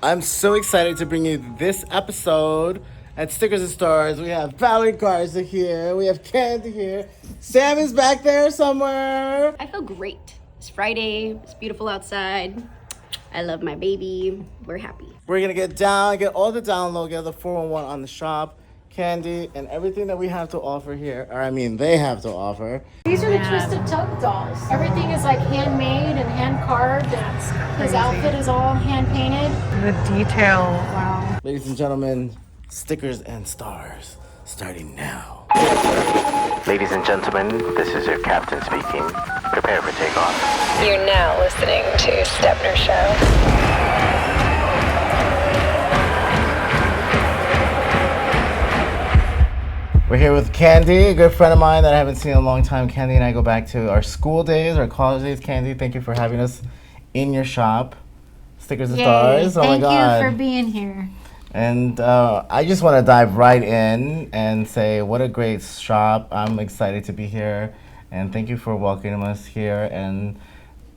I'm so excited to bring you this episode at Stickers and Stars. We have Valerie Garza here. We have Candy here. Sam is back there somewhere. I feel great. It's Friday. It's beautiful outside. I love my baby. We're happy. We're going to get all the download, get the 411 on the shop, candy, and everything that we have to offer here. Or, I mean, they have to offer. These are the Twisted Tug dolls. Everything is like handmade and hand carved. His outfit is all hand painted. The detail, wow. Ladies and gentlemen, Stickers and Stars, starting now. Ladies and gentlemen, this is your captain speaking. Prepare for takeoff. You're now listening to Stepner Show. We're here with Candy, a good friend of mine that I haven't seen in a long time. Candy and I go back to our school days, our college days. Candy, thank you for having us in your shop. Stickers and Stars. Oh my God. Thank you for being here. And I just want to dive right in and say what a great shop. I'm excited to be here. And thank you for welcoming us here. And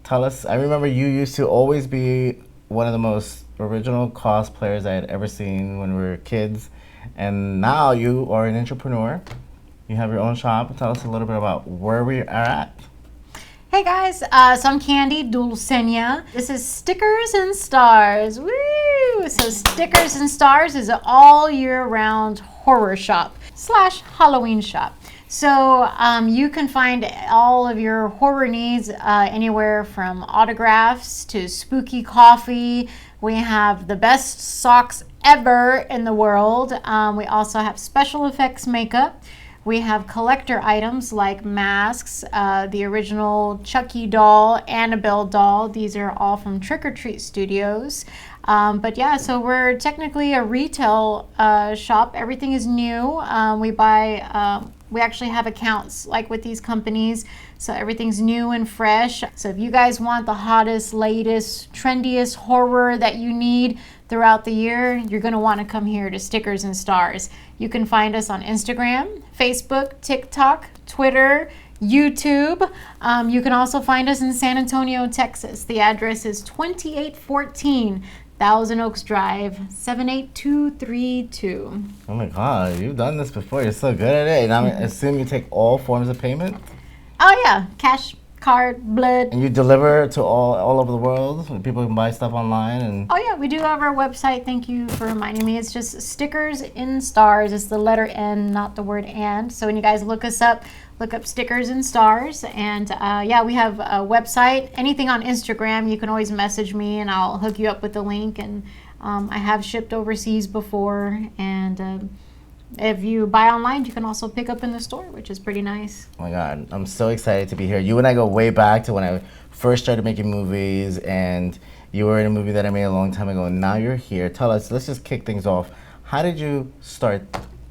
tell us, I remember you used to always be one of the most original cosplayers I had ever seen when we were kids. And now you are an entrepreneur. You have your own shop. Tell us a little bit about where we are at. Hey guys, so I'm Candy, Dulxenia. This is Stickers and Stars. Woo! So Stickers and Stars is an all year round horror shop / Halloween shop. So you can find all of your horror needs anywhere from autographs to spooky coffee. We have the best socks ever in the world. We also have special effects makeup. We have collector items like masks, the original Chucky doll, Annabelle doll. These are all from Trick or Treat Studios. But yeah, so we're technically a retail shop. Everything is new. We actually have accounts like with these companies. So everything's new and fresh. So if you guys want the hottest, latest, trendiest horror that you need throughout the year, you're going to want to come here to Stickers and Stars. You can find us on Instagram, Facebook, TikTok, Twitter, YouTube. You can also find us in San Antonio, Texas. The address is 2814 Thousand Oaks Drive, 78232. Oh my God, you've done this before. You're so good at it. And I assume you take all forms of payment? Oh yeah, cash, card, blood. And you deliver to all over the world? People can buy stuff online? And Oh yeah, we do have our website. Thank you for reminding me. It's just Stickers in Stars. It's the letter N, not the word and. So when you guys look us up, look up Stickers and Stars. And yeah, we have a website. Anything on Instagram, you can always message me and I'll hook you up with the link. And I have shipped overseas before. And if you buy online, you can also pick up in the store, which is pretty nice. oh my God, I'm so excited to be here. You and I go way back to when I first started making movies, and you were in a movie that I made a long time ago, and now you're here. Tell us, let's just kick things off. How did you start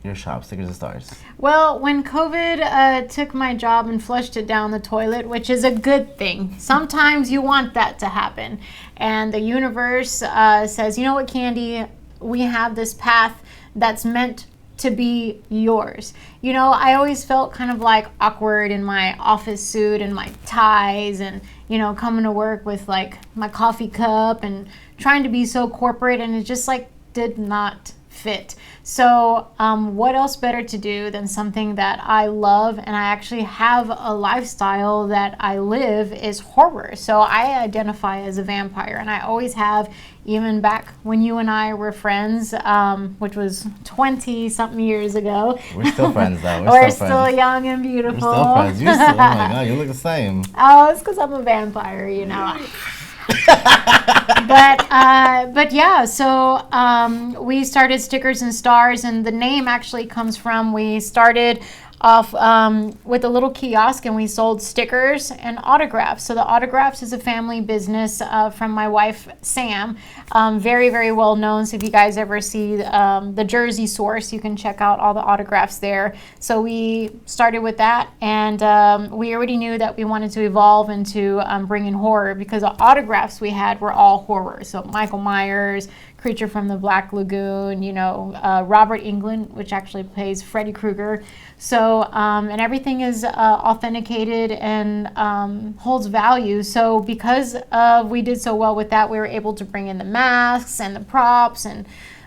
your shop, Stickers and Stars? Well, when COVID took my job and flushed it down the toilet, which is a good thing. Sometimes you want that to happen. And the universe says, you know what, Candy, we have this path that's meant to be yours. You know, I always felt kind of like awkward in my office suit and my ties and, you know, coming to work with like my coffee cup and trying to be so corporate, and it just like did not fit. So what else better to do than something that I love and I actually have a lifestyle that I live is horror. So I identify as a vampire, and I always have, even back when you and I were friends, which was 20 something years ago. We're still friends though. We're still young and beautiful. We're still friends. Oh my God, you look the same. Oh, it's because I'm a vampire, you know. But yeah, so we started Stickers and Stars, and the name actually comes from, we started off with a little kiosk and we sold stickers and autographs. So the autographs is a family business from my wife, Sam. Very, very well known. So if you guys ever see the Jersey Source, you can check out all the autographs there. So we started with that, and we already knew that we wanted to evolve into bringing horror, because the autographs we had were all horror. So Michael Myers, Creature from the Black Lagoon, you know, Robert Englund, which actually plays Freddy Krueger. So So, and everything is authenticated and holds value. So because we did so well with that, we were able to bring in the masks and the props and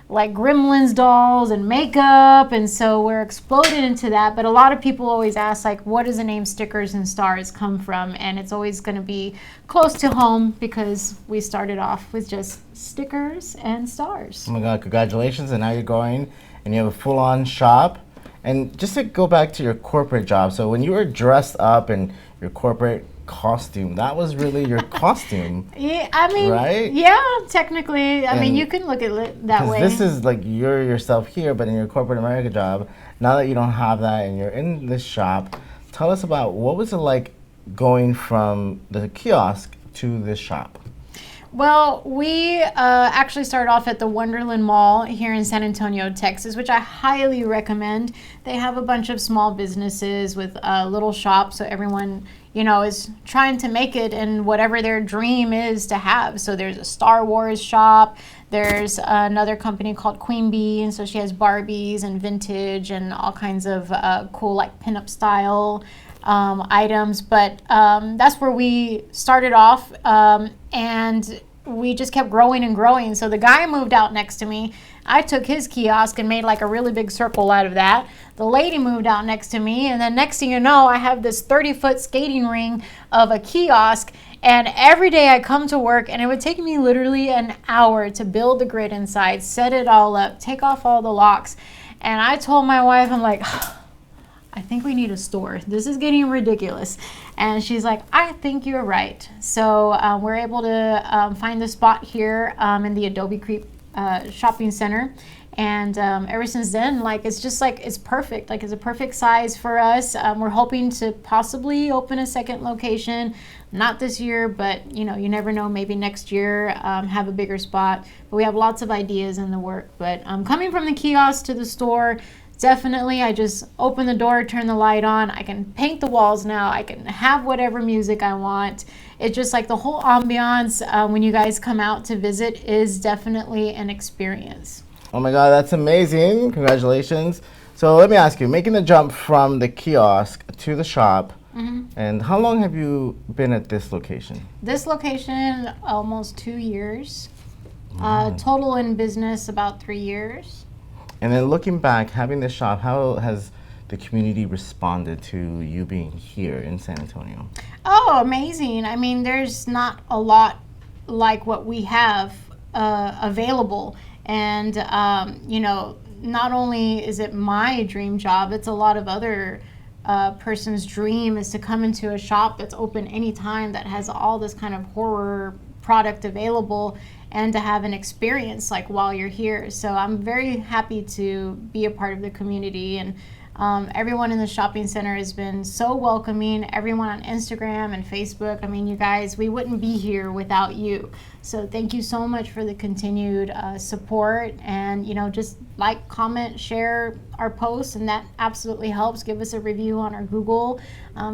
like Gremlins dolls and makeup, and so we're exploded into that. But a lot of people always ask, like, what does the name Stickers and Stars come from? And it's always going to be close to home because we started off with just stickers and stars. Oh my God, congratulations. And now you're going and you have a full-on shop. And just to go back to your corporate job, so when you were dressed up in your corporate costume, that was really your costume. Yeah, I mean, right? Yeah, technically. I mean, And you can look at it that way. This is like you're yourself here, but in your corporate America job, now that you don't have that and you're in this shop, tell us about what was it like going from the kiosk to this shop? Well, we actually started off at the Wonderland Mall here in San Antonio, Texas, which I highly recommend. They have a bunch of small businesses with little shops, so everyone, you know, is trying to make it in whatever their dream is to have. So there's a Star Wars shop. There's another company called Queen Bee, and so she has Barbies and vintage and all kinds of cool, like, pinup style items. But that's where we started off, and we just kept growing and growing. So the guy moved out next to me. I took his kiosk and made like a really big circle out of that. The lady moved out next to me, and then next thing you know, I have this 30-foot skating ring of a kiosk. And every day I come to work, and it would take me literally an hour to build the grid inside, set it all up, take off all the locks. And I told my wife, I'm like, I think we need a store. This is getting ridiculous. And she's like, I think you're right. So we're able to find the spot here in the Adobe Creek shopping center. And ever since then, like, it's just like, it's perfect. Like, it's a perfect size for us. We're hoping to possibly open a second location, not this year, but you know, you never know, maybe next year, have a bigger spot. But we have lots of ideas in the work. But coming from the kiosk to the store, definitely, I just open the door, turn the light on. I can paint the walls now. I can have whatever music I want. It's just like the whole ambiance when you guys come out to visit is definitely an experience. Oh my God, that's amazing. Congratulations. So let me ask you, making the jump from the kiosk to the shop, and how long have you been at this location? This location, almost 2 years. Total in business, about 3 years. And then looking back, having this shop, how has the community responded to you being here in San Antonio? Oh, amazing. I mean, there's not a lot like what we have available. And, you know, not only is it my dream job, it's a lot of other person's dream is to come into a shop that's open anytime, that has all this kind of horror product available, and to have an experience like while you're here. So I'm very happy to be a part of the community, and everyone in the shopping center has been so welcoming. Everyone on Instagram and Facebook, I mean, you guys, we wouldn't be here without you. So thank you so much for the continued support, and you know, just like, comment, share our posts, and that absolutely helps. Give us a review on our Google,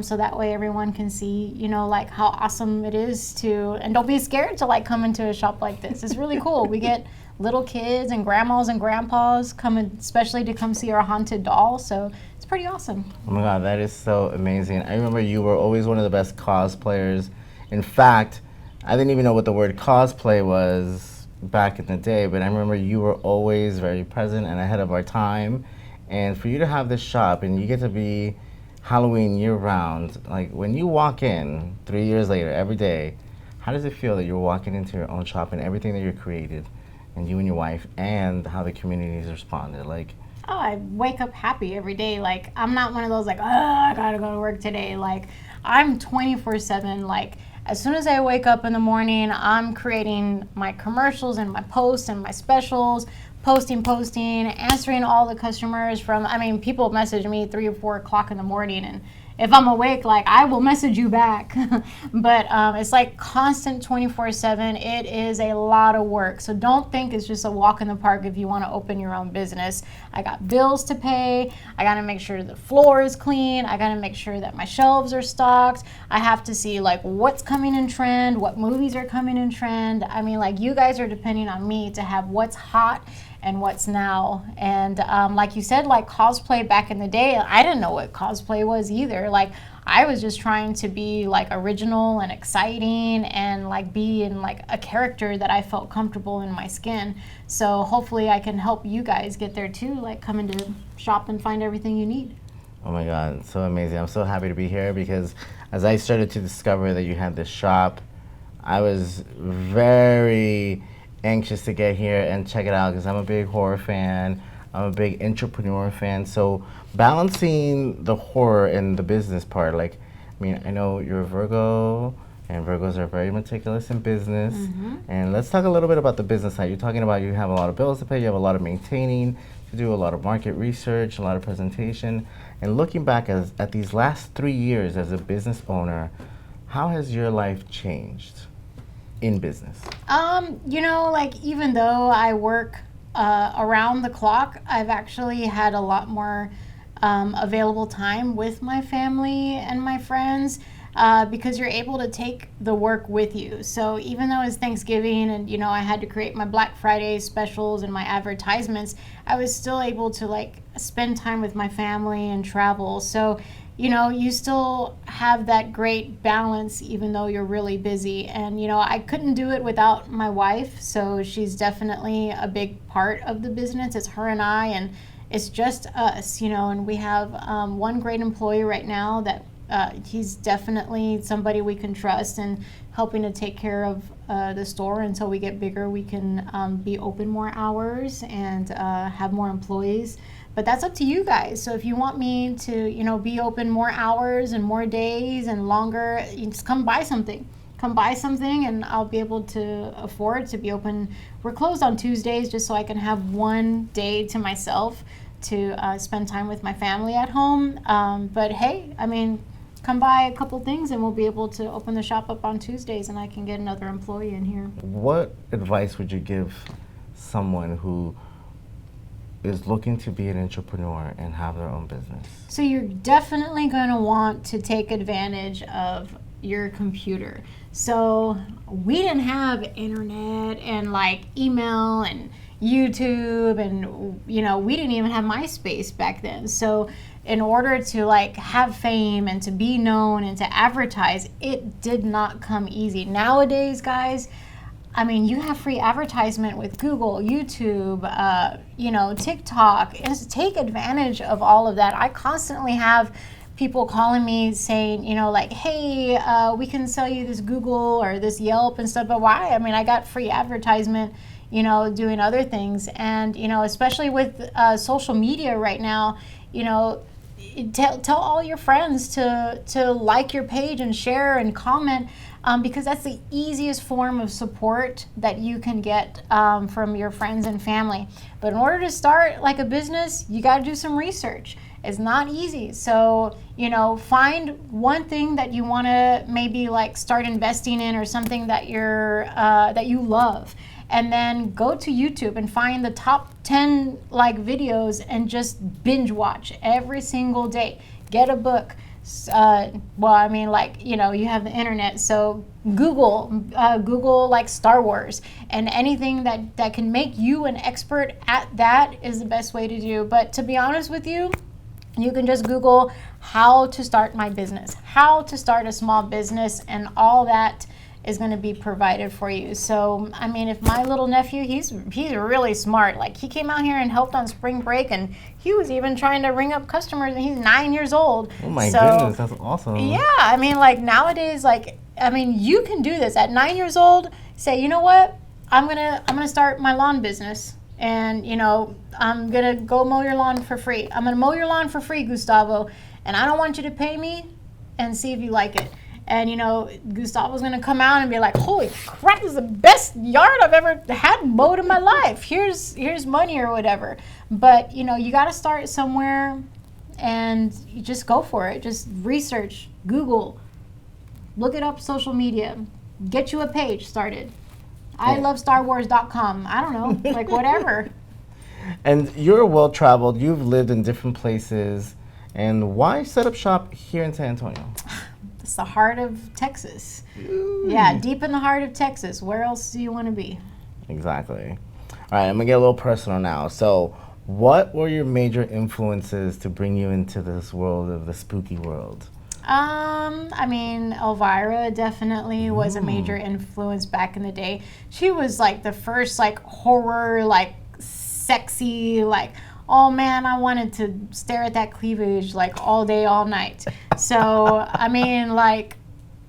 so that way everyone can see, you know, like how awesome it is to, and don't be scared to like come into a shop like this. It's really cool. We get little kids and grandmas and grandpas coming, especially to come see our haunted doll. So it's pretty awesome. Oh my God, that is so amazing. I remember you were always one of the best cosplayers. In fact, I didn't even know what the word cosplay was back in the day, but I remember you were always very present and ahead of our time. And for you to have this shop and you get to be Halloween year-round, like when you walk in 3 years later, every day, how does it feel that you're walking into your own shop and everything that you created, and you and your wife, and how the community has responded? Like, oh, I wake up happy every day. Like, I'm not one of those like, oh, I gotta go to work today. Like, I'm 24/7. Like, as soon as I wake up in the morning, I'm creating my commercials and my posts and my specials, posting, answering all the customers from, I mean, people message me 3 or 4 o'clock in the morning, and if I'm awake, like, I will message you back. But it's like constant 24/7. It is a lot of work. So don't think it's just a walk in the park if you want to open your own business. I got bills to pay. I got to make sure the floor is clean. I got to make sure that my shelves are stocked. I have to see like what's coming in trend, what movies are coming in trend. I mean, like, you guys are depending on me to have what's hot and what's now. And like you said, like cosplay back in the day, I didn't know what cosplay was either. Like I was just trying to be like original and exciting and like be in like a character that I felt comfortable in my skin. So hopefully I can help you guys get there too, like come into shop and find everything you need. Oh my God, so amazing. I'm so happy to be here because as I started to discover that you had this shop, I was very anxious to get here and check it out because I'm a big horror fan. I'm a big entrepreneur fan. So balancing the horror and the business part, like, I mean, I know you're a Virgo, and Virgos are very meticulous in business. And let's talk a little bit about the business side. You're talking about you have a lot of bills to pay, you have a lot of maintaining, to do a lot of market research, a lot of presentation. And looking back at these last 3 years as a business owner, how has your life changed in business? You know, like even though I work around the clock, I've actually had a lot more available time with my family and my friends because you're able to take the work with you. So even though it's Thanksgiving and, you know, I had to create my Black Friday specials and my advertisements, I was still able to like spend time with my family and travel. So you know, you still have that great balance even though you're really busy. And, you know, I couldn't do it without my wife. So she's definitely a big part of the business. It's her and I, and it's just us, you know, and we have one great employee right now that he's definitely somebody we can trust and helping to take care of the store until we get bigger. We can be open more hours and have more employees. But that's up to you guys. So if you want me to, you know, be open more hours and more days and longer, you just come buy something. Come buy something and I'll be able to afford to be open. We're closed on Tuesdays just so I can have one day to myself to spend time with my family at home. But hey, I mean, come buy a couple things and we'll be able to open the shop up on Tuesdays and I can get another employee in here. What advice would you give someone who is looking to be an entrepreneur and have their own business? So you're definitely going to want to take advantage of your computer. So we didn't have internet and like email and YouTube and, you know, we didn't even have MySpace back then. So in order to like have fame and to be known and to advertise, it did not come easy. Nowadays, guys, I mean, you have free advertisement with Google, YouTube, you know, TikTok. And just take advantage of all of that. I constantly have people calling me saying, you know, like, hey, we can sell you this Google or this Yelp and stuff. But why? I mean, I got free advertisement, you know, doing other things. And, you know, especially with social media right now, you know, tell all your friends to like your page and share and comment. Because that's the easiest form of support that you can get from your friends and family. But in order to start like a business, you got to do some research. It's not easy. So, you know, find one thing that you want to maybe like start investing in or something that that you love. And then go to YouTube and find the top 10 like videos and just binge watch every single day. Get a book. Well, I mean, like, you know, you have the internet, so Google like Star Wars and anything that can make you an expert at that is the best way to do. But to be honest with you, you can just Google how to start my business, how to start a small business, and all that is going to be provided for you. So, I mean, if my little nephew, he's really smart. Like, he came out here and helped on spring break, and he was even trying to ring up customers, and he's 9 years old. Oh my goodness, that's awesome. Yeah, I mean, like, nowadays, like, I mean, you can do this. At 9 years old, say, you know what? I'm gonna start my lawn business. And, you know, I'm gonna go mow your lawn for free. I'm gonna mow your lawn for free, Gustavo. And I don't want you to pay me, and see if you like it. And, you know, Gustavo's going to come out and be like, holy crap, this is the best yard I've ever had mowed in my life. Here's money or whatever. But, you know, you got to start somewhere and you just go for it. Just research, Google, look it up, social media, get you a page started. I love StarWars.com. I don't know, like whatever. And you're well-traveled. You've lived in different places. And why set up shop here in San Antonio? It's the heart of Texas. Ooh. Yeah, deep in the heart of Texas. Where else do you want to be? Exactly. right, I'm gonna get a little personal now. So, what were your major influences to bring you into this world of the spooky world? I mean, Elvira definitely was a major influence back in the day. She was like the first like horror, like sexy, like, oh man, I wanted to stare at that cleavage like all day, all night. So I mean, like,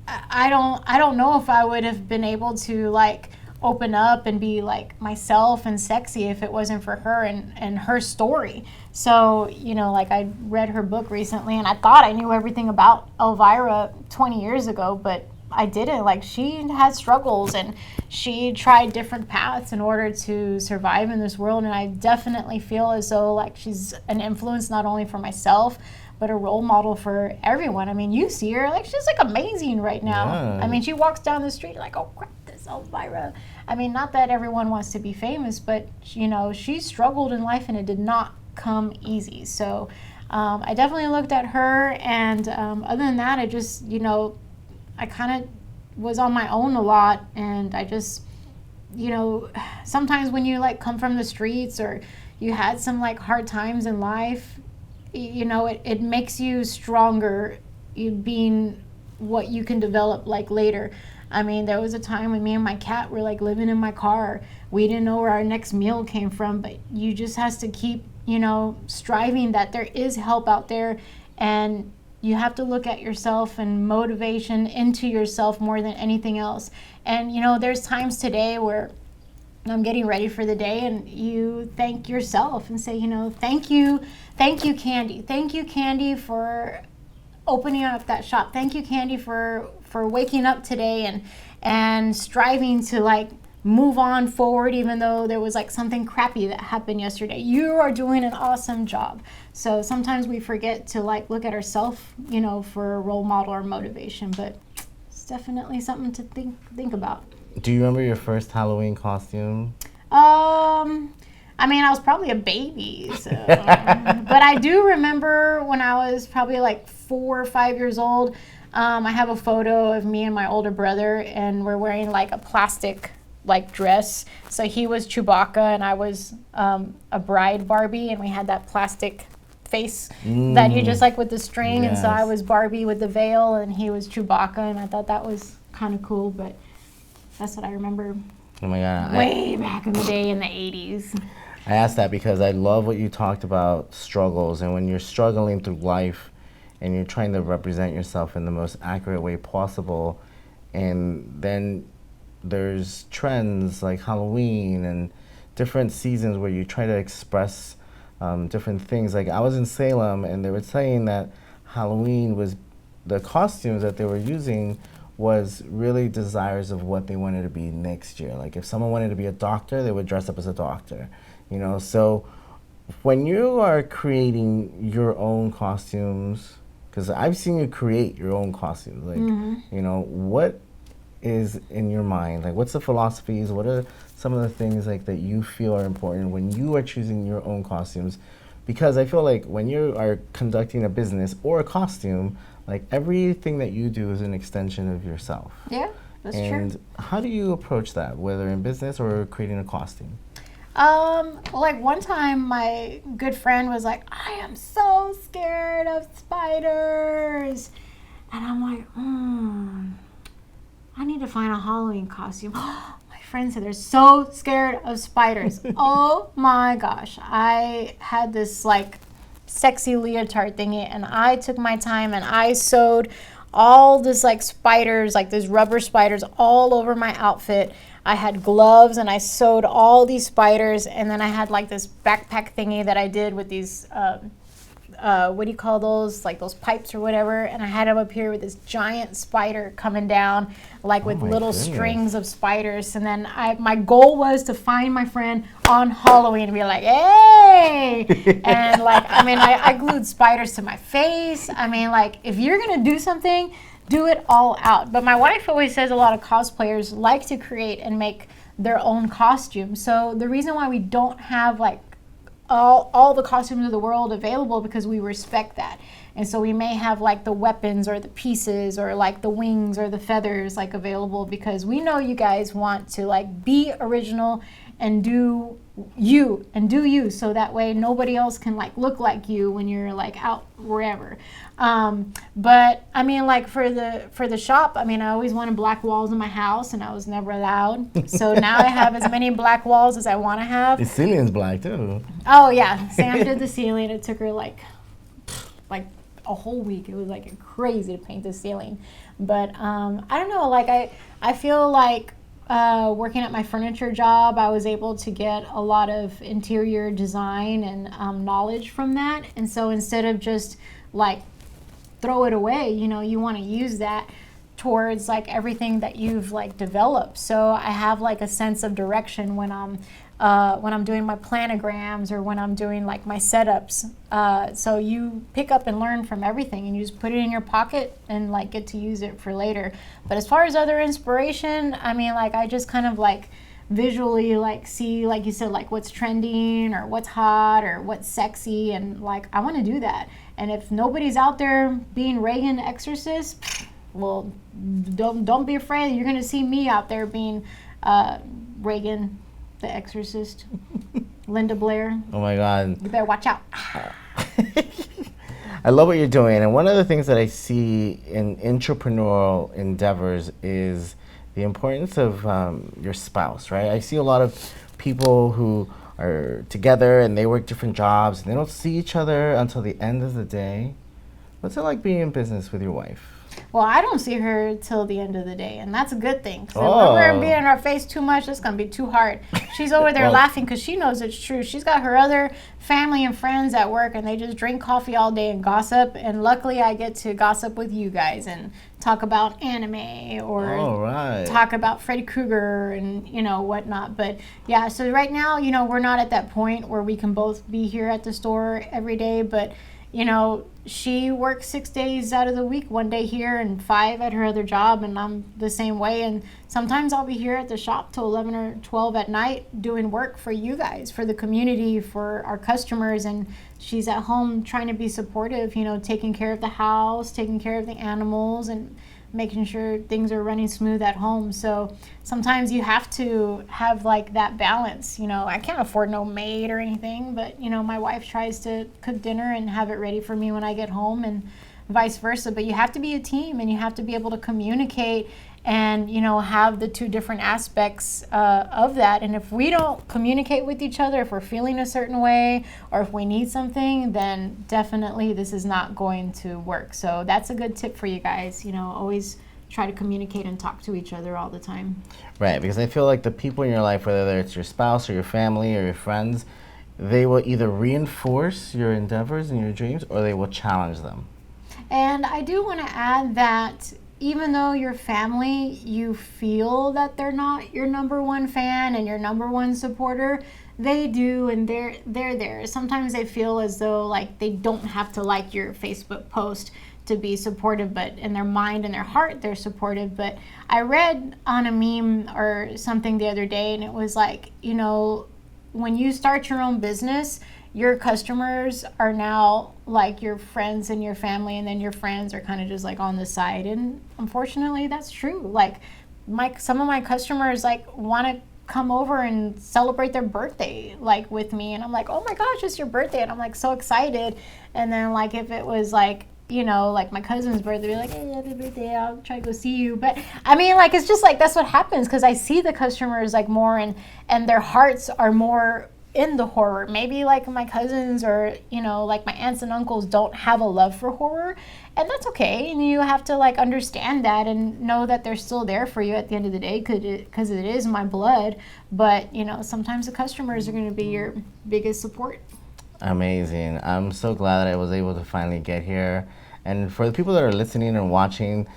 I don't know if I would have been able to like open up and be like myself and sexy if it wasn't for her and her story. So, you know, like I read her book recently and I thought I knew everything about Elvira 20 years ago, but I didn't. Like, she had struggles and she tried different paths in order to survive in this world. And I definitely feel as though like she's an influence not only for myself, but a role model for everyone. I mean, you see her, like, she's like amazing right now. Yeah. I mean, she walks down the street like, oh crap, this Elvira. I mean, not that everyone wants to be famous, but you know, she struggled in life and it did not come easy. So I definitely looked at her, and other than that, I just, you know, I kind of was on my own a lot, and I just, you know, sometimes when you like come from the streets or you had some like hard times in life, you know, it makes you stronger, you being what you can develop like later. I mean, there was a time when me and my cat were like living in my car. We didn't know where our next meal came from, but you just has to keep, you know, striving that there is help out there, and you have to look at yourself and motivation into yourself more than anything else. And you know, there's times today where I'm getting ready for the day and you thank yourself and say, you know, thank you Candy. Thank you, Candy, for opening up that shop. Thank you, Candy, for waking up today and striving to like move on forward, even though there was like something crappy that happened yesterday. You are doing an awesome job. So sometimes we forget to like look at ourselves, you know, for a role model or motivation, but it's definitely something to think about. Do you remember your first Halloween costume? I mean, I was probably a baby, so but I do remember when I was probably like 4 or 5 years old. I have a photo of me and my older brother, and we're wearing like a plastic like dress. So he was Chewbacca and I was a bride Barbie, and we had that plastic face that you just like with the string. Yes. And so I was Barbie with the veil and he was Chewbacca, and I thought that was kind of cool. But that's what I remember Oh my God. way back in the day in the 80s. I asked that because I love what you talked about struggles, and when you're struggling through life and you're trying to represent yourself in the most accurate way possible, and then there's trends like Halloween and different seasons where you try to express different things. Like I was in Salem and they were saying that Halloween was, the costumes that they were using was really desires of what they wanted to be next year. Like if someone wanted to be a doctor, they would dress up as a doctor, you know? So when you are creating your own costumes, because I've seen you create your own costumes, like, you know, what is in your mind? Like what's the philosophies? What are some of the things like that you feel are important when you are choosing your own costumes? Because I feel like when you are conducting a business or a costume, like everything that you do is an extension of yourself. Yeah, that's And true. how do you approach that, whether in business or creating a costume? Well, like one time my good friend was like, I am so scared of spiders. And I'm like, I need to find a Halloween costume. My friend said they're so scared of spiders. Oh my gosh. I had this like sexy leotard thingy, and I took my time and I sewed all this like spiders, like these rubber spiders all over my outfit. I had gloves and I sewed all these spiders, and then I had like this backpack thingy that I did with these what do you call those, like those pipes or whatever, and I had him up here with this giant spider coming down like with my little goodness. strings of spiders. And then my goal was to find my friend on Halloween and be like, hey. And like, I mean, I glued spiders to my face. I mean, like, if you're gonna do something, do it all out. But my wife always says a lot of cosplayers like to create and make their own costumes. So the reason why we don't have like all the costumes of the world available, because we respect that. And so we may have like the weapons or the pieces or like the wings or the feathers like available, because we know you guys want to like be original and do you, so that way nobody else can like look like you when you're like out wherever. But I mean, like for the shop, I mean, I always wanted black walls in my house, and I was never allowed. So now I have as many black walls as I want to have. The ceiling's black too. Oh yeah, Sam did the ceiling. It took her like a whole week. It was like crazy to paint the ceiling. But I don't know, like I feel like working at my furniture job, I was able to get a lot of interior design and knowledge from that. And so instead of just like throw it away, you know, you want to use that towards like everything that you've like developed. So I have like a sense of direction when I'm doing my planograms or when I'm doing like my setups. So you pick up and learn from everything, and you just put it in your pocket and like get to use it for later. But as far as other inspiration, I mean, like I just kind of like visually like see, like you said, like what's trending or what's hot or what's sexy, and like I want to do that. And if nobody's out there being Reagan the Exorcist, well, don't be afraid. You're gonna see me out there being Reagan the Exorcist. Linda Blair. Oh my God. You better watch out. I love what you're doing. And one of the things that I see in entrepreneurial endeavors is the importance of your spouse, right? I see a lot of people who are together and they work different jobs and they don't see each other until the end of the day. What's it like being in business with your wife? Well, I don't see her till the end of the day, and that's a good thing. So Oh. if we're being in our face too much, it's gonna be too hard. She's over there Well- laughing because she knows it's true. She's got her other family and friends at work, and they just drink coffee all day and gossip. And luckily, I get to gossip with you guys and talk about anime or All right. talk about Freddy Krueger and you know whatnot. But yeah, so right now, you know, we're not at that point where we can both be here at the store every day, but you know, she works 6 days out of the week, 1 day here and 5 at her other job, and I'm the same way. And sometimes I'll be here at the shop till 11 or 12 at night doing work for you guys, for the community, for our customers, and she's at home trying to be supportive, you know, taking care of the house, taking care of the animals, and making sure things are running smooth at home. So sometimes you have to have like that balance. You know, I can't afford no maid or anything, but you know, my wife tries to cook dinner and have it ready for me when I get home, and vice versa. But you have to be a team, and you have to be able to communicate and, you know, have the two different aspects of that. And if we don't communicate with each other, if we're feeling a certain way or if we need something, then definitely this is not going to work. So that's a good tip for you guys. You know, always try to communicate and talk to each other all the time. Right, because I feel like the people in your life, whether it's your spouse or your family or your friends, they will either reinforce your endeavors and your dreams or they will challenge them. And I do want to add that even though your family, you feel that they're not your number one fan and your number one supporter, they do, and they're there. Sometimes they feel as though like they don't have to like your Facebook post to be supportive, but in their mind and their heart they're supportive. But I read on a meme or something the other day, and it was like, you know, when you start your own business, your customers are now like your friends and your family, and then your friends are kind of just like on the side. And unfortunately, that's true. Like some of my customers like want to come over and celebrate their birthday like with me, and I'm like, oh my gosh, it's your birthday, and I'm like so excited. And then like if it was like, you know, like my cousin's birthday, be like, hey, happy birthday, I'll try to go see you. But I mean, like, it's just like that's what happens because I see the customers like more, and their hearts are more in the horror. Maybe like my cousins or, you know, like my aunts and uncles don't have a love for horror, and that's okay. And you have to like understand that and know that they're still there for you at the end of the day because it is my blood. But, you know, sometimes the customers are going to be your biggest support. Amazing. I'm so glad that I was able to finally get here. And for the people that are listening and watching,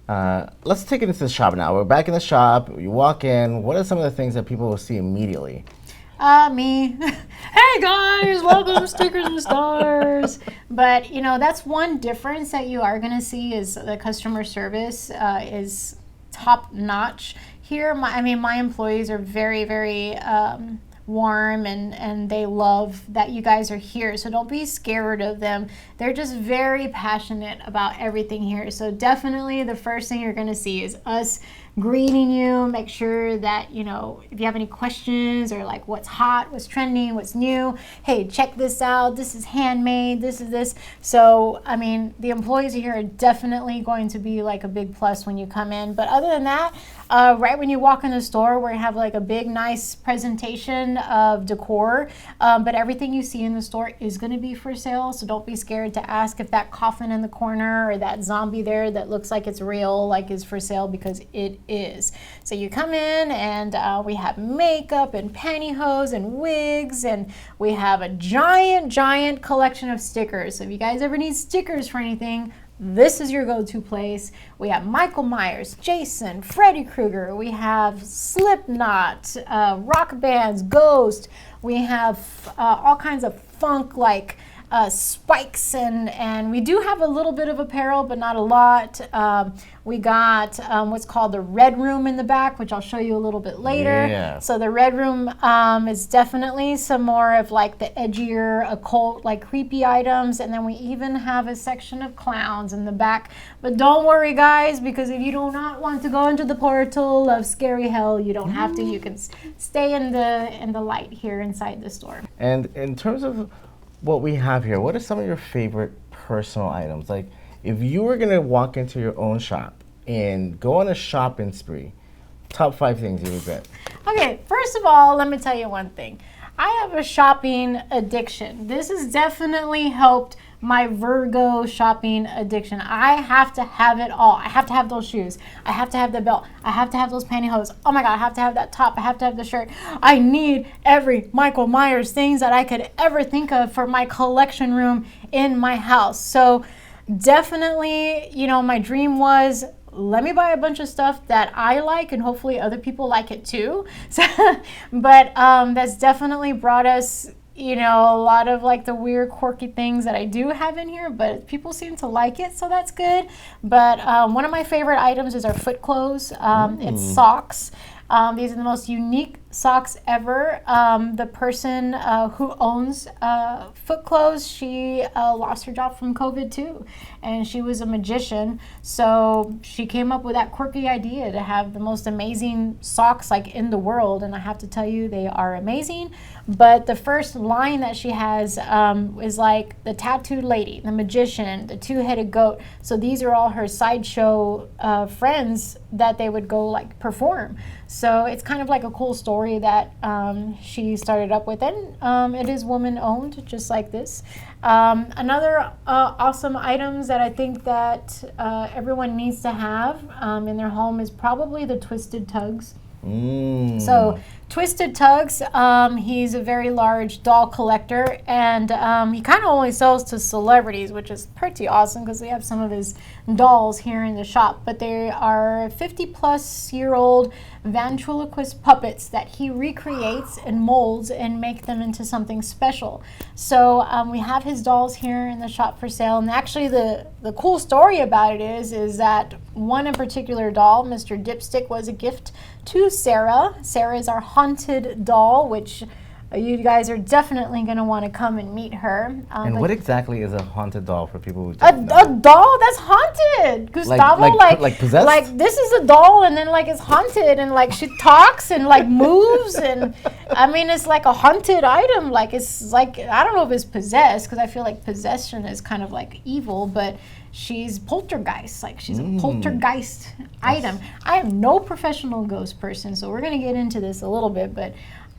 let's take it into the shop now. We're back in the shop. You walk in. What are some of the things that people will see immediately? Me. Hey guys, welcome to Stickers and Stars. But, you know, that's one difference that you are going to see is the customer service is top notch here. My employees are very, very warm, and they love that you guys are here. So don't be scared of them. They're just very passionate about everything here. So definitely the first thing you're going to see is us greeting you, make sure that, you know, if you have any questions or like what's hot, what's trending, what's new, hey, check this out, this is handmade, this is this. So, I mean, the employees here are definitely going to be like a big plus when you come in. But other than that, right when you walk in the store, we have like a big, nice presentation of decor. But everything you see in the store is going to be for sale. So don't be scared to ask if that coffin in the corner or that zombie there that looks like it's real, like is for sale, because it is. So you come in and we have makeup and pantyhose and wigs, and we have a giant collection of stickers. So if you guys ever need stickers for anything, this is your go-to place. We have Michael Myers, Jason, Freddy Krueger. We have Slipknot, rock bands, Ghost. We have all kinds of funk like spikes, and we do have a little bit of apparel, but not a lot. We got what's called the Red Room in the back, which I'll show you a little bit later. Yeah. So the Red Room is definitely some more of like the edgier, occult, like creepy items. And then we even have a section of clowns in the back. But don't worry, guys, because if you do not want to go into the portal of scary hell, you don't have to. You can stay in the light here inside the store. And in terms of what we have here, what are some of your favorite personal items? Like, if you were gonna walk into your own shop and go on a shopping spree, top 5 things you would get. Okay, first of all, let me tell you one thing. I have a shopping addiction. This has definitely helped my Virgo shopping addiction. I have to have it all. I have to have those shoes. I have to have the belt. I have to have those pantyhose. Oh my God, I have to have that top. I have to have the shirt. I need every Michael Myers things that I could ever think of for my collection room in my house. So definitely, you know, my dream was, let me buy a bunch of stuff that I like and hopefully other people like it too. So, but that's definitely brought us, you know, a lot of like the weird quirky things that I do have in here, but people seem to like it, so that's good. But one of my favorite items is our foot clothes. It's socks. These are the most unique socks ever. The person who owns Foot Clothes, she lost her job from COVID too, and she was a magician. So she came up with that quirky idea to have the most amazing socks like in the world, and I have to tell you, they are amazing. But the first line that she has is like the tattooed lady, the magician, the two-headed goat. So these are all her sideshow friends that they would go like perform. So it's kind of like a cool story that she started up with, and it is woman owned, just like this. Another awesome items that I think that everyone needs to have in their home is probably the Twisted Tugs. So Twisted Tugs, he's a very large doll collector, and he kind of only sells to celebrities, which is pretty awesome because we have some of his dolls here in the shop. But they are 50-plus-year-old ventriloquist puppets that he recreates and molds and make them into something special. So we have his dolls here in the shop for sale, and actually the cool story about it is that one in particular doll, Mr. Dipstick, was a gift to Sarah. Sarah is our haunted doll, which you guys are definitely going to want to come and meet her. And what exactly is a haunted doll for people who a don't know? doll that's haunted, Gustavo. Like possessed? Like this is a doll, and then like it's haunted, and like she talks and like moves, and I mean it's like a haunted item. Like it's like, I don't know if it's possessed, because I feel like possession is kind of like evil, but she's poltergeist, like she's a poltergeist item. I am no professional ghost person, so we're gonna get into this a little bit, but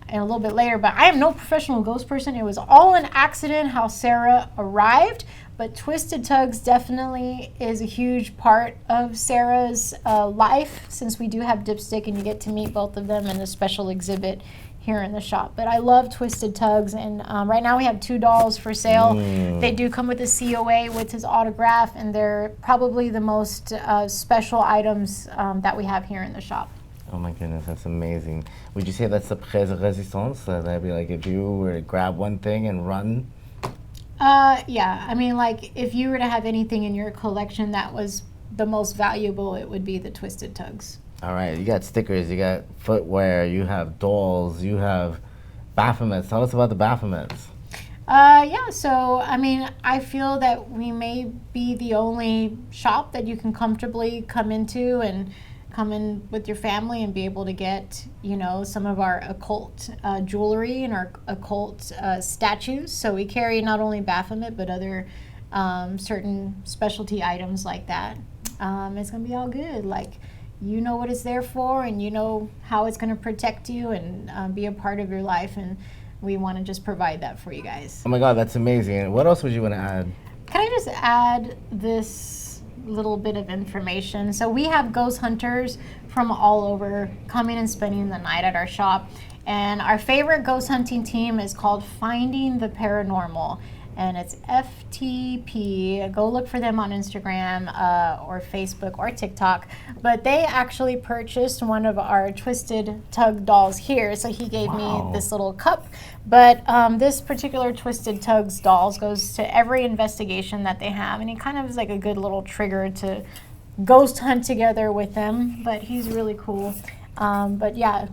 and a little bit later, but I am no professional ghost person. It was all an accident how Sarah arrived, but Twisted Tugs definitely is a huge part of Sarah's life, since we do have Dipstick and you get to meet both of them in a special exhibit here in the shop. But I love Twisted Tugs, and right now we have 2 dolls for sale. They do come with a COA with his autograph, and they're probably the most special items that we have here in the shop. Oh my goodness, that's amazing. Would you say that's the pièce de résistance? That'd be like if you were to grab one thing and run? Yeah, I mean, like if you were to have anything in your collection that was the most valuable, it would be the Twisted Tugs. All right, you got stickers, you got footwear, you have dolls, you have Baphomets. Tell us about the Baphomets. Yeah, so I mean, I feel that we may be the only shop that you can comfortably come into and come in with your family and be able to get, you know, some of our occult jewelry and our occult statues. So we carry not only Baphomet, but other certain specialty items like that. It's going to be all good. Like, you know what it's there for, and you know how it's going to protect you and be a part of your life. And we want to just provide that for you guys. Oh my God, that's amazing. What else would you want to add? Can I just add this little bit of information? So we have ghost hunters from all over coming and spending the night at our shop. And our favorite ghost hunting team is called Finding the Paranormal. And it's FTP. Go look for them on Instagram or Facebook or TikTok. But they actually purchased one of our Twisted Tug dolls here. So he gave me this little cup. But this particular Twisted Tugs dolls goes to every investigation that they have. And he kind of is like a good little trigger to ghost hunt together with them. But he's really cool. But yeah.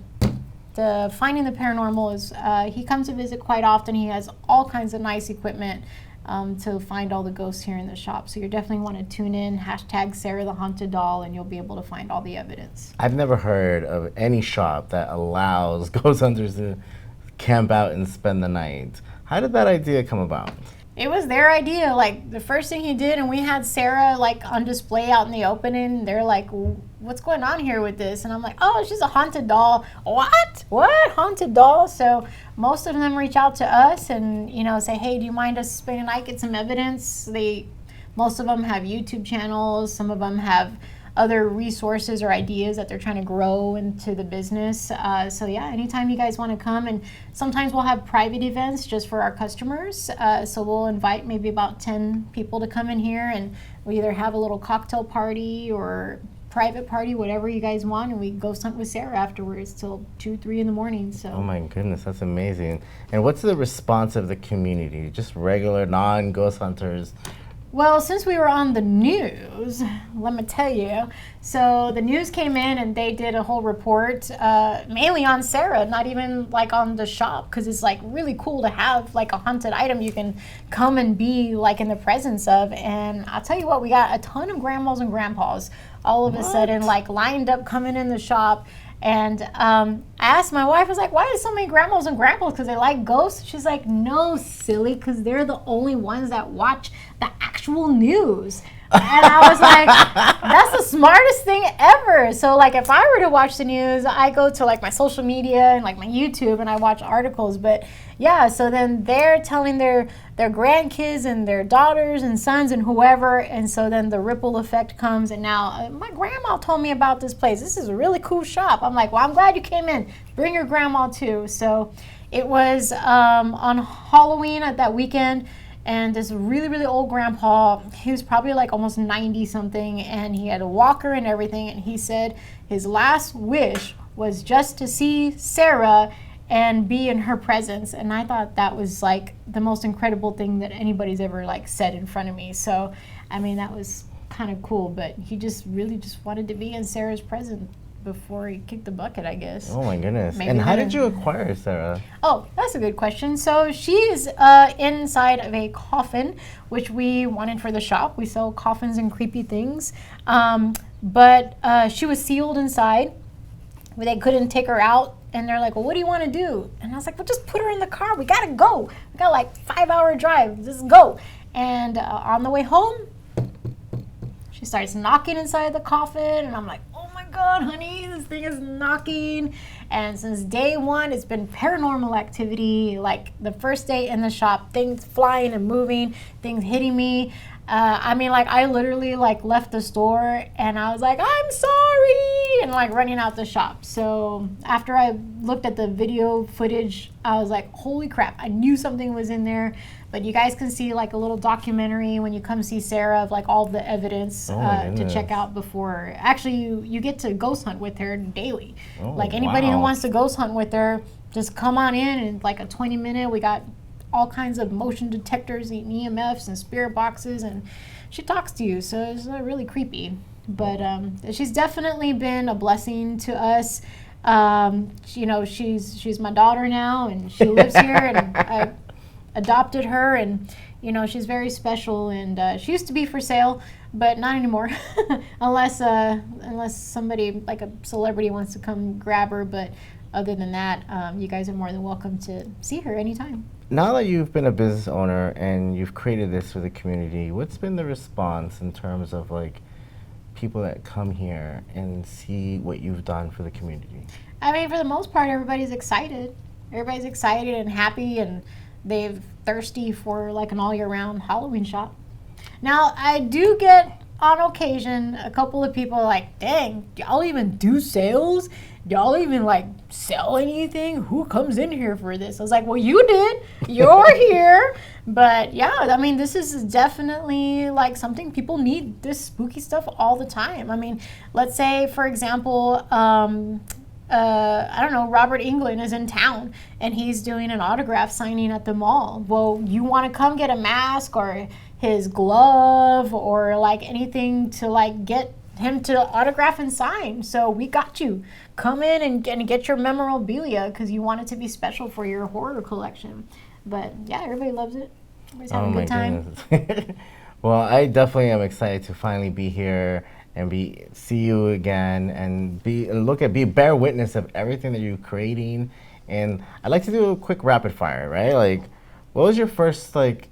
The Finding the Paranormal is, he comes to visit quite often. He has all kinds of nice equipment to find all the ghosts here in the shop. So you definitely want to tune in, hashtag Sarah the Haunted Doll, and you'll be able to find all the evidence. I've never heard of any shop that allows ghost hunters to camp out and spend the night. How did that idea come about? It was their idea. Like, the first thing he did, and we had Sarah like on display out in the opening. They're like, what's going on here with this? And I'm like, oh, it's just a haunted doll. What haunted doll? So most of them reach out to us and, you know, say, hey, do you mind us spending the night, get some evidence? Most of them have YouTube channels. Some of them have other resources or ideas that they're trying to grow into the business. So yeah, anytime you guys want to come, and sometimes we'll have private events just for our customers. So we'll invite maybe about 10 people to come in here, and we either have a little cocktail party or private party, whatever you guys want, and we go hunt with Sarah afterwards till 2, 3 in the morning. So. Oh my goodness, that's amazing. And what's the response of the community? Just regular non-ghost hunters? Well, since we were on the news, let me tell you, so the news came in and they did a whole report, mainly on Sarah, not even like on the shop, because it's like really cool to have like a haunted item you can come and be like in the presence of. And I'll tell you what, we got a ton of grandmas and grandpas all of a sudden like lined up coming in the shop. And I asked my wife, I was like, why is so many grandmas and grandpas? Because they like ghosts? She's like, no, silly, because they're the only ones that watch the actual news. And I was like, that's the smartest thing ever. So like if I were to watch the news, I go to like my social media and like my YouTube and I watch articles. But yeah, so then they're telling their grandkids and their daughters and sons and whoever. And so then the ripple effect comes. And now my grandma told me about this place. This is a really cool shop. I'm like, well, I'm glad you came in. Bring your grandma too. So it was on Halloween at that weekend. And this really, really old grandpa, he was probably like almost 90 something, and he had a walker and everything. And he said his last wish was just to see Sarah and be in her presence. And I thought that was like the most incredible thing that anybody's ever like said in front of me. So, I mean, that was kind of cool, but he just really just wanted to be in Sarah's presence before he kicked the bucket, I guess. Oh my goodness. Maybe and how did you acquire Sarah? Oh, that's a good question. So she's inside of a coffin, which we wanted for the shop. We sell coffins and creepy things. But she was sealed inside. They couldn't take her out. And they're like, well, what do you want to do? And I was like, well, just put her in the car. We got to go. We got like 5-hour drive. Just go. And on the way home, she starts knocking inside the coffin. And I'm like, oh my God, honey, this thing is knocking. And since day one, it's been paranormal activity. Like the first day in the shop, things flying and moving, things hitting me. I mean, like I literally like left the store and I was like, I'm sorry, and like running out the shop. So after I looked at the video footage, I was like, holy crap, I knew something was in there. But you guys can see like a little documentary when you come see Sarah of like all the evidence to check out before. Actually, you get to ghost hunt with her daily. Oh, like anybody who wants to ghost hunt with her, just come on in and like a 20-minute. We got all kinds of motion detectors and EMFs and spirit boxes, and she talks to you, so it's really creepy. But she's definitely been a blessing to us. You know, she's my daughter now, and she lives here, and adopted her, and she's very special. And she used to be for sale, but not anymore, unless somebody like a celebrity wants to come grab her. But other than that, you guys are more than welcome to see her anytime. Now that you've been a business owner and you've created this for the community, what's been the response in terms of like people that come here and see what you've done for the community? I mean, for the most part, everybody's excited. Everybody's excited and happy, and they're thirsty for like an all year round Halloween shop. Now, I do get on occasion a couple of people like, dang, y'all even do sales? Y'all even like sell anything? Who comes in here for this? I was like, well, you did. You're here. But yeah, I mean, this is definitely like something people need, this spooky stuff all the time. I mean, let's say, for example, I don't know, Robert Englund is in town and he's doing an autograph signing at the mall. Well, you want to come get a mask or his glove or like anything to like get him to autograph and sign. So we got you. Come in and get your memorabilia because you want it to be special for your horror collection. But yeah, everybody loves it. Everybody's having a good time. Goodness. Well, I definitely am excited to finally be here and see you again and be bear witness of everything that you're creating. And I'd like to do a quick rapid fire, right? Like, what was your first like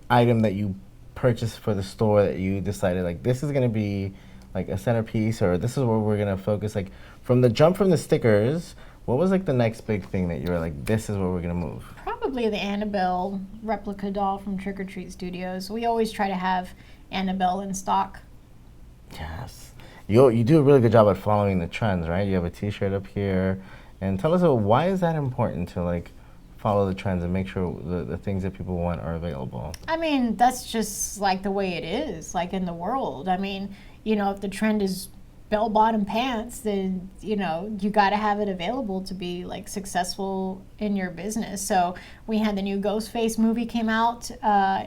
item that you purchased for the store that you decided like this is gonna be like a centerpiece, or this is where we're gonna focus? Like from the stickers, what was like the next big thing that you were like, this is where we're gonna move? Probably the Annabelle replica doll from Trick or Treat Studios. We always try to have Annabelle in stock. Yes. You do a really good job at following the trends, right? You have a t-shirt up here. And tell us, why is that important to like follow the trends and make sure the things that people want are available? I mean, that's just like the way it is, like in the world. I mean, if the trend is bell-bottom pants, then, you got to have it available to be like successful in your business. So we had the new Ghostface movie came out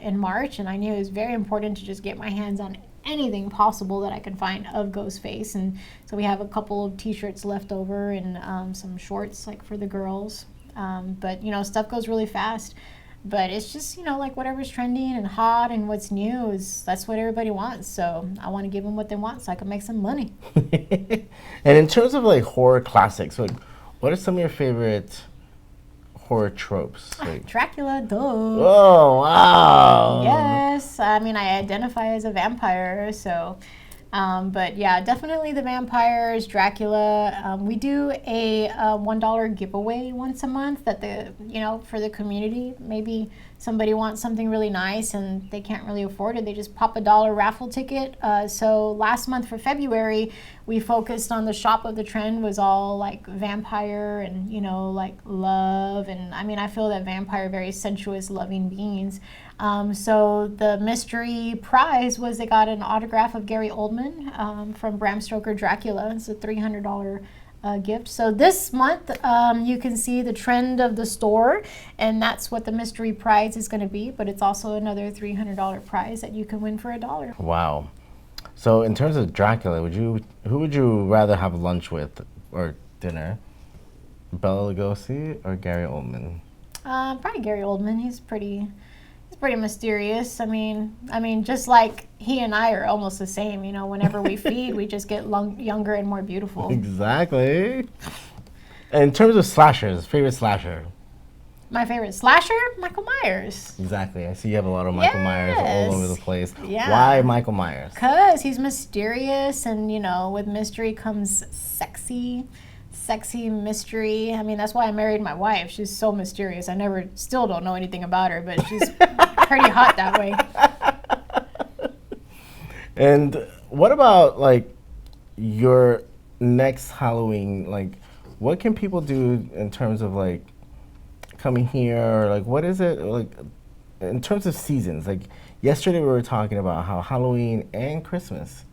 in March, and I knew it was very important to just get my hands on anything possible that I could find of Ghostface. And so we have a couple of t-shirts left over and some shorts like for the girls. But stuff goes really fast. But it's just, like whatever's trending and hot and what's new that's what everybody wants. So I want to give them what they want so I can make some money. And in terms of like horror classics, like what are some of your favorite horror tropes? Like, Dracula, duh. oh, wow. Yes. I mean, I identify as a vampire, so... but yeah, definitely the vampires, Dracula. We do a $1 giveaway once a month that for the community. Maybe somebody wants something really nice and they can't really afford it. They just pop a $1 raffle ticket. So last month for February, we focused on the shop of the trend was all like vampire and, like love. And I mean, I feel that vampire are very sensuous, loving beings. So the mystery prize was they got an autograph of Gary Oldman from Bram Stoker Dracula. It's a $300 gift. So this month you can see the trend of the store, and that's what the mystery prize is going to be. But it's also another $300 prize that you can win for $1. Wow. So in terms of Dracula, who would you rather have lunch with or dinner? Bela Lugosi or Gary Oldman? Probably Gary Oldman. He's pretty mysterious. I mean, just like he and I are almost the same. Whenever we feed, we just get younger and more beautiful. Exactly. In terms of slashers, favorite slasher? My favorite slasher, Michael Myers. Exactly. I see you have a lot of Michael Myers all over the place. Yeah. Why Michael Myers? Because he's mysterious, and with mystery comes sexy mystery. I mean, that's why I married my wife. She's so mysterious. I still don't know anything about her, but she's pretty hot that way. And what about like your next Halloween? Like, what can people do in terms of like coming here, or like what is it like in terms of seasons? Like yesterday we were talking about how Halloween and Christmas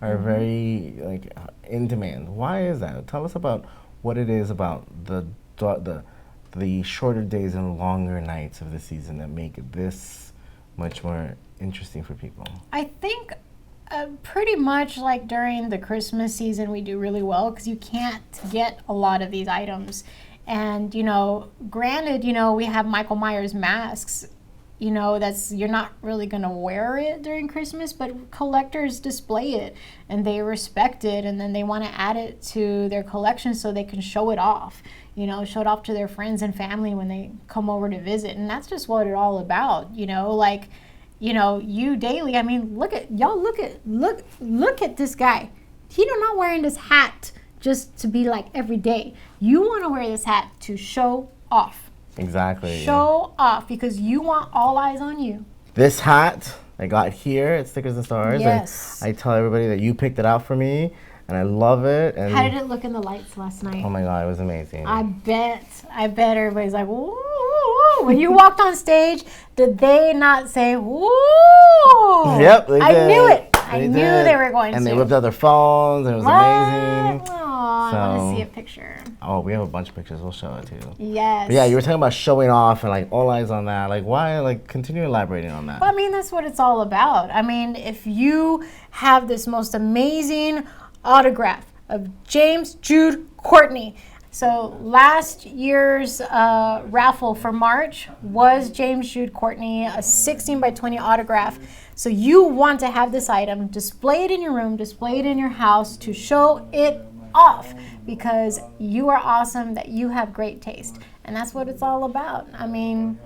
are very like in demand. Why is that? Tell us about what it is about the shorter days and longer nights of the season that make this much more interesting for people. I think pretty much like during the Christmas season we do really well because you can't get a lot of these items. And, granted, we have Michael Myers masks you know, you're not really gonna wear it during Christmas, but collectors display it and they respect it, and then they want to add it to their collection so they can show it off. You know, show it off to their friends and family when they come over to visit, and that's just what it's all about. You know, like, you know, you daily. I mean, look at this guy. He not wearing this hat just to be like every day. You want to wear this hat to show off. Exactly. Show off because you want all eyes on you. This hat I got here at Stickers and Stars. Yes. And I tell everybody that you picked it out for me, and I love it. And How did it look in the lights last night? oh my God, it was amazing. I bet everybody's like, woo. When you walked on stage, did they not say, woo? Yep, they I did. knew it. I They knew did. they were going and to. they whipped out their phones, and it was amazing. Oh, I want So- to see a picture. Oh, we have a bunch of pictures. We'll show it to you. Yes. But yeah, you were talking about showing off and like all eyes on that. Like, why? Like, continue elaborating on that. Well, I mean, that's what it's all about. I mean, if you have this most amazing autograph of James Jude Courtney. So last year's raffle for March was James Jude Courtney, a 16 by 20 autograph. So you want to have this item, display it in your room, display it in your house to show it off because you are awesome, that you have great taste. And that's what it's all about. I mean,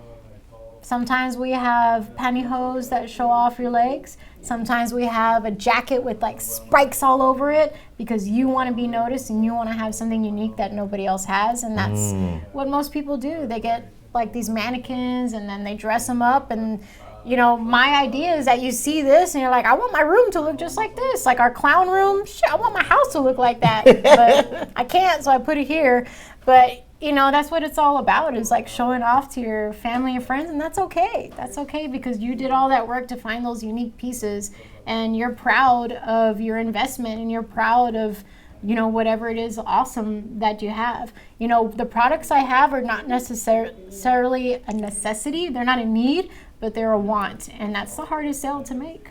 sometimes we have pantyhose that show off your legs. Sometimes we have a jacket with like spikes all over it because you want to be noticed and you want to have something unique that nobody else has. And that's what most people do. They get like these mannequins and then they dress them up. And, you know, my idea is that you see this and you're like, I want my room to look just like this. Like our clown room, shit, I want my house to look like that. But I can't, so I put it here. But you know, that's what it's all about, is like showing off to your family and friends, and that's okay. That's okay because you did all that work to find those unique pieces, and you're proud of your investment, and you're proud of, you know, whatever it is awesome that you have. You know, the products I have are not necessarily a necessity. They're not a need, but they're a want, and that's the hardest sale to make.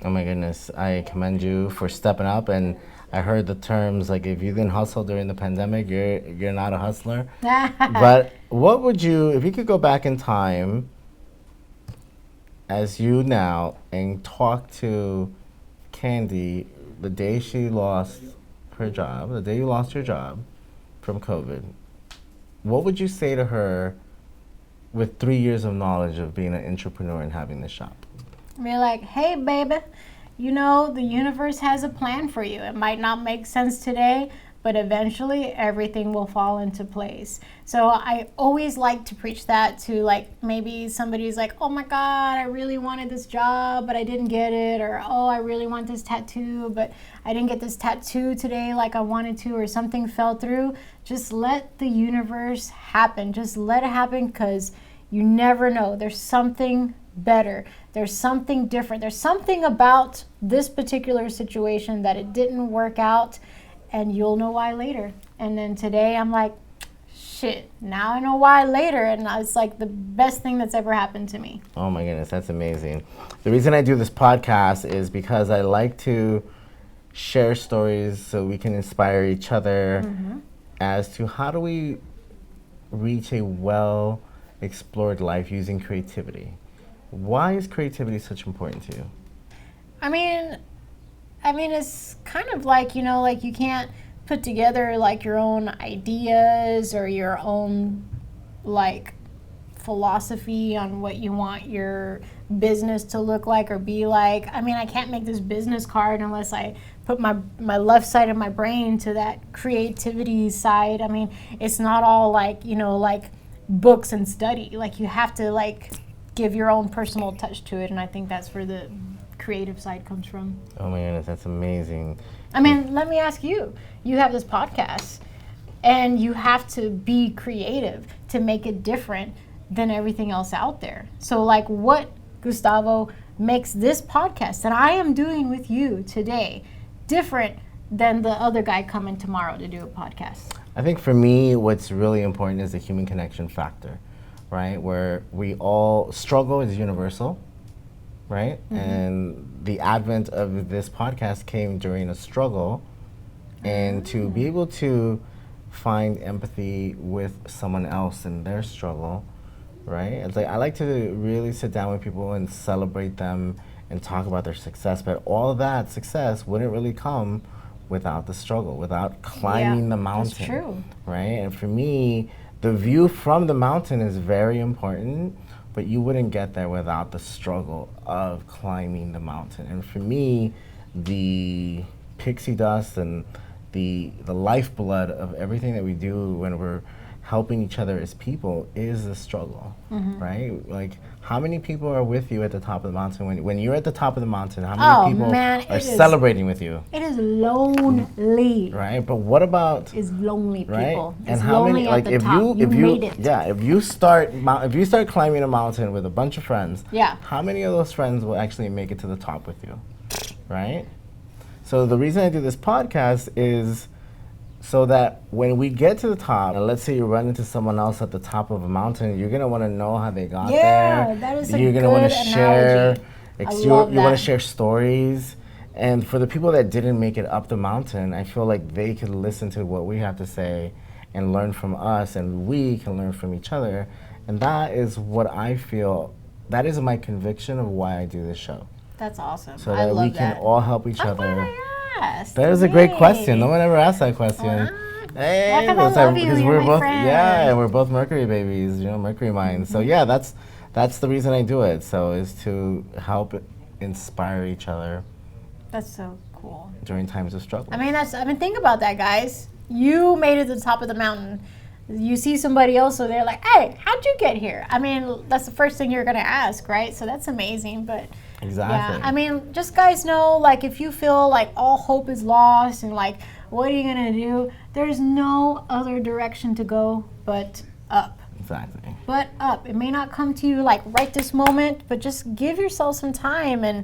Oh my goodness, I commend you for stepping up. And I heard the terms like, if you didn't hustle during the pandemic, you're not a hustler. But what would you, if you could go back in time as you now and talk to Candy the day she lost her job, the day you lost your job from COVID, what would you say to her with 3 years of knowledge of being an entrepreneur and having this shop? Be like, hey, baby, you know, the universe has a plan for you. It might not make sense today, but eventually everything will fall into place. So I always like to preach that to, like, maybe somebody's like, oh my God, I really wanted this job, but I didn't get it. Or, oh, I really want this tattoo, but I didn't get this tattoo today like I wanted to, or something fell through. Just let the universe happen. Just let it happen, because you never know. There's something better. There's something different. There's something about this particular situation that it didn't work out, and you'll know why later. And then today I'm like, shit, now I know why later, and it's like the best thing that's ever happened to me. Oh my goodness, that's amazing. The reason I do this podcast is because I like to share stories so we can inspire each other as to how do we reach a well-explored life using creativity. Why is creativity such important to you? I mean, it's kind of like, you know, like you can't put together like your own ideas or your own like philosophy on what you want your business to look like or be like. I mean, I can't make this business card unless I put my left side of my brain to that creativity side. I mean, it's not all like, you know, like books and study. Like you have to like give your own personal touch to it, and I think that's where the creative side comes from. Oh my goodness, that's amazing. I mean, let me ask you. You have this podcast, and you have to be creative to make it different than everything else out there. So, like, what, Gustavo, makes this podcast that I am doing with you today different than the other guy coming tomorrow to do a podcast? I think for me, what's really important is the human connection factor, right? Where we all struggle is universal, right? And the advent of this podcast came during a struggle, and to be able to find empathy with someone else in their struggle, right? It's like I like to really sit down with people and celebrate them and talk about their success, but all of that success wouldn't really come without the struggle, without climbing the mountain. That's true. Right? And for me, the view from the mountain is very important, but you wouldn't get there without the struggle of climbing the mountain. And for me, the pixie dust and the lifeblood of everything that we do when we're helping each other as people is the struggle, right? Like, how many people are with you at the top of the mountain? When you're at the top of the mountain, how many people are celebrating with you? It is lonely. Right? But what about... It's lonely, right? people. And It's how lonely many, at like, the if top. you made it. yeah, if you start climbing a mountain with a bunch of friends, Yeah. how many of those friends will actually make it to the top with you? Right? So the reason I do this podcast is so that when we get to the top, and let's say you run into someone else at the top of a mountain, you're gonna want to know how they got there. That is a You're gonna good want to share. analogy. You love want to that. share stories. And for the people that didn't make it up the mountain, I feel like they could listen to what we have to say and learn from us, and we can learn from each other. And that is what I feel. That is my conviction of why I do this show. That's awesome. So I that love we can all help each I'm other. glad I asked. That is a great Yay. question. No one ever asked that question. Hey, Yeah, 'cause I that's love you. because You're we're my both friend. yeah, we're both Mercury babies, Mercury minds. So yeah, that's the reason I do it. So is to help inspire each other That's so cool. during times of struggle. I mean, think about that, guys. You made it to the top of the mountain. You see somebody else, so they're like, "Hey, how'd you get here?" I mean, that's the first thing you're gonna ask, right? So that's amazing. But Exactly. yeah, I mean, just guys know, like, if you feel like all hope is lost and like, what are you gonna do? There's no other direction to go but up. Exactly. But up. It may not come to you like right this moment, but just give yourself some time and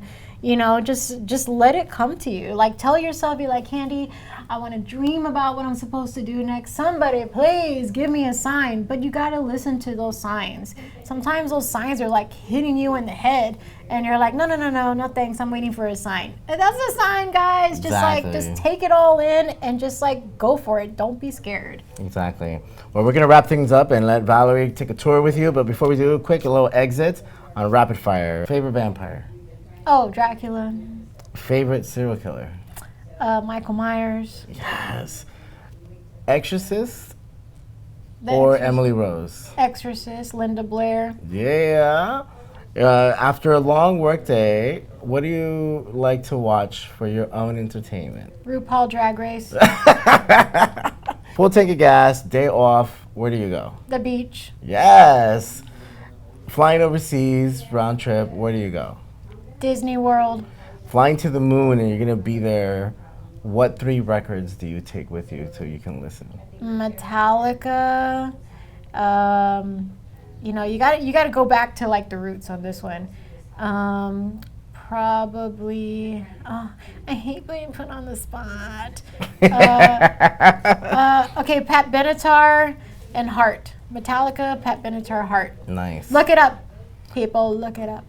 just let it come to you. Like, tell yourself, be like, Candy, I want to dream about what I'm supposed to do next. Somebody, please give me a sign. But you got to listen to those signs. Sometimes those signs are like hitting you in the head and you're like, no thanks, I'm waiting for a sign. And that's a sign, guys. Just take it all in and just like go for it. Don't be scared. Exactly. Well, we're gonna wrap things up and let Valerie take a tour with you. But before we do, a little exit on rapid fire. Favorite vampire? Oh, Dracula. Favorite serial killer? Michael Myers. Yes. Exorcist The or Exorcist. Emily Rose? Exorcist, Linda Blair. Yeah. After a long work day, what do you like to watch for your own entertainment? RuPaul Drag Race. Full tank of gas, day off, where do you go? The beach. Yes. Flying overseas, round trip, where do you go? Disney World. Flying to the moon and you're gonna be there, what 3 records do you take with you so you can listen? Metallica. You gotta go back to like the roots on this one. Probably. Oh, I hate being put on the spot. Okay, Pat Benatar and Heart. Metallica, Pat Benatar, Heart. Nice. Look it up, people. Look it up.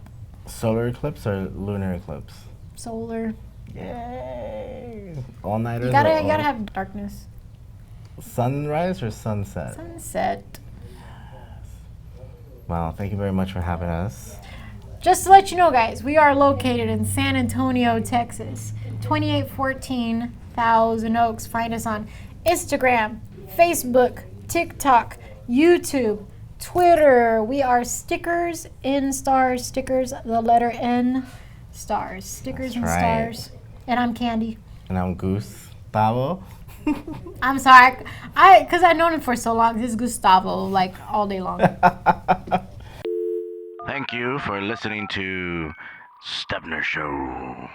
Solar eclipse or lunar eclipse? Solar. Yay! All nighters. You gotta have darkness. Sunrise or sunset? Sunset. Wow, thank you very much for having us. Just to let you know, guys, we are located in San Antonio, Texas, 2814 Thousand Oaks. Find us on Instagram, Facebook, TikTok, YouTube, Twitter. We are Stickers in Stars. Stickers, the letter N, Stars. Stickers That's and right. Stars. And I'm Candy. And I'm Gustavo. I'm sorry, because I've known him for so long. This is Gustavo, like all day long. Thank you for listening to Stebner Show.